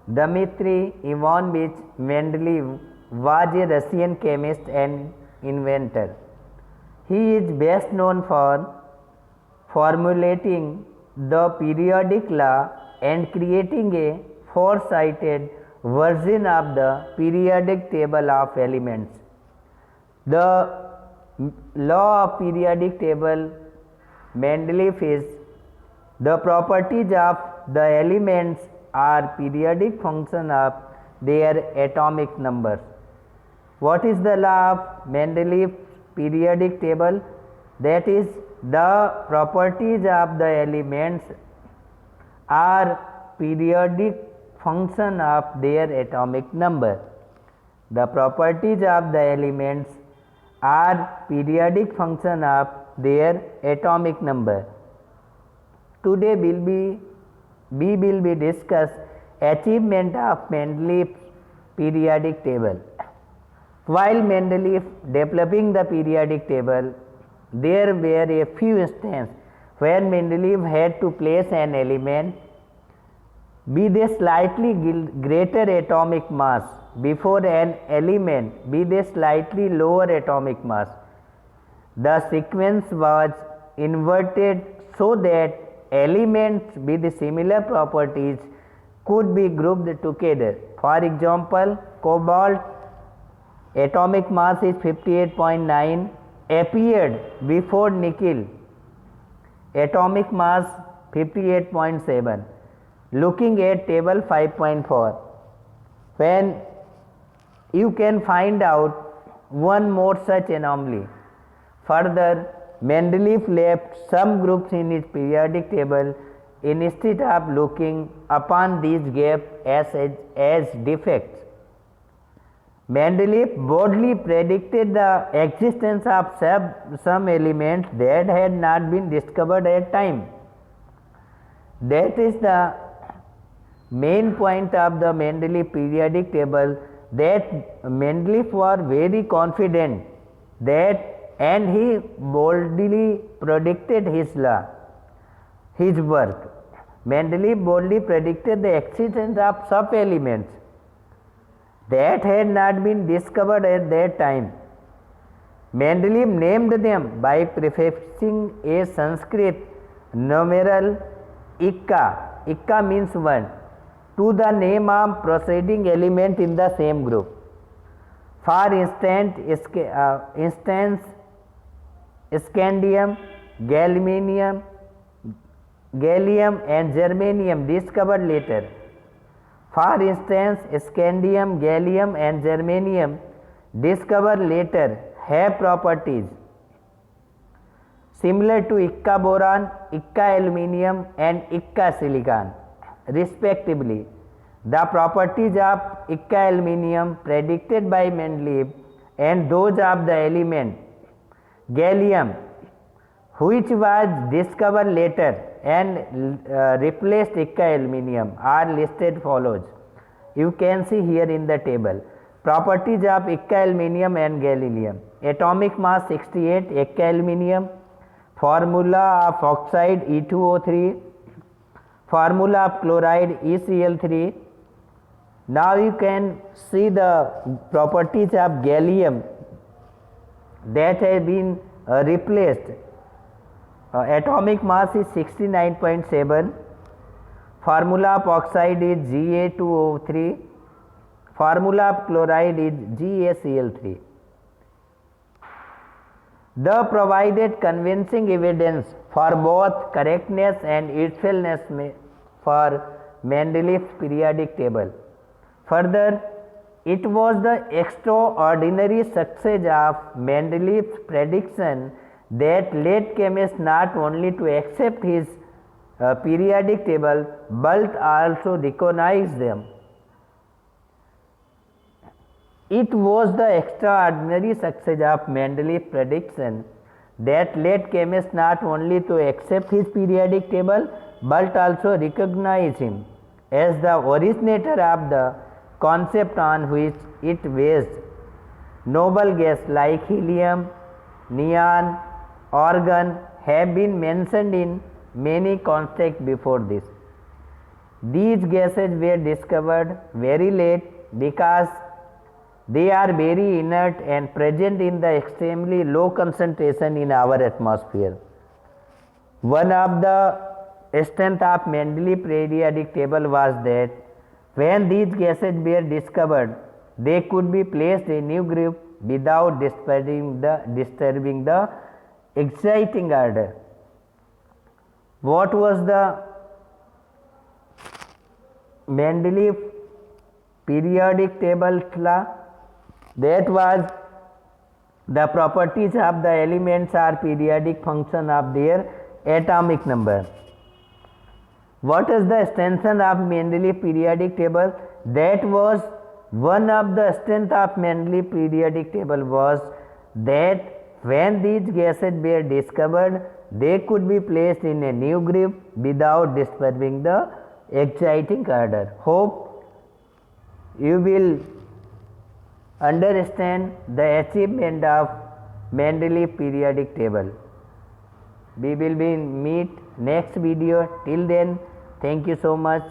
Dmitry Ivanovich Mendeleev was a Russian chemist and inventor. He is best known for formulating the periodic law and creating a four-sided version of the periodic table of elements. The law of periodic table Mendeleev is the properties of the elements are periodic function of their atomic numbers. What is the law of Mendeleev periodic table? That is, the properties of the elements are periodic function of their atomic number. The properties of the elements are periodic function of their atomic number. Today we will be discuss achievement of Mendeleev's periodic table. While Mendeleev developing the periodic table, there were a few instances where Mendeleev had to place an element with a slightly greater atomic mass before an element with a slightly lower atomic mass. The sequence was inverted so that elements with similar properties could be grouped together. For example, cobalt atomic mass is 58.9 appeared before nickel atomic mass 58.7. Looking at table 5.4, when you can find out one more such anomaly. Further, Mendeleev left some groups in his periodic table instead of looking upon these gaps as defects. Mendeleev boldly predicted the existence of some elements that had not been discovered at time. That is the main point of the Mendeleev periodic table, that Mendeleev was very confident that, and he boldly predicted his law, his work. Mendeleev boldly predicted the existence of sub-elements that had not been discovered at that time. Mendeleev named them by prefixing a Sanskrit numeral Ikka. Ikka means one, to the name of preceding element in the same group. For instance, scandium, gallium and germanium discovered later. For instance, scandium, gallium and germanium discovered later have properties similar to Ikka boron, Ikka aluminium and Ikka silicon respectively. The properties of Ikka aluminium predicted by Mendeleev and those of the element gallium, which was discovered later and replaced Ikka aluminium, are listed follows. You can see here in the table. Properties of Ikka aluminium and gallium. Atomic mass 68 Ikka aluminium. Formula of oxide E2O3. Formula of chloride ECl3. Now you can see the properties of gallium that have been replaced. Atomic mass is 69.7. Formula of oxide is Ga2O3. Formula of chloride is GaCl3. The provided convincing evidence for both correctness and usefulness for Mendeleev's periodic table. Further, it was the extraordinary success of Mendeleev's prediction that led chemists not only to accept his periodic table but also recognize them. It was the extraordinary success of Mendeleev's prediction that led chemists not only to accept his periodic table but also recognize him as the originator of the concept on which it based. Noble gases like helium, neon, argon have been mentioned in many contexts before this. These gases were discovered very late because they are very inert and present in the extremely low concentration in our atmosphere. One of the strength of Mendeleev periodic table was that when these gases were discovered, they could be placed in new group without disturbing the exciting order. What was the Mendeleev periodic table law? That was the properties of the elements are periodic function of their atomic number. What is the extension of Mendeleev periodic table? That was one of the strength of Mendeleev periodic table was that when these gases were discovered, they could be placed in a new group without disturbing the exciting order. Hope you will understand the achievement of Mendeleev periodic table. We will be meet next video. Till then, thank you so much.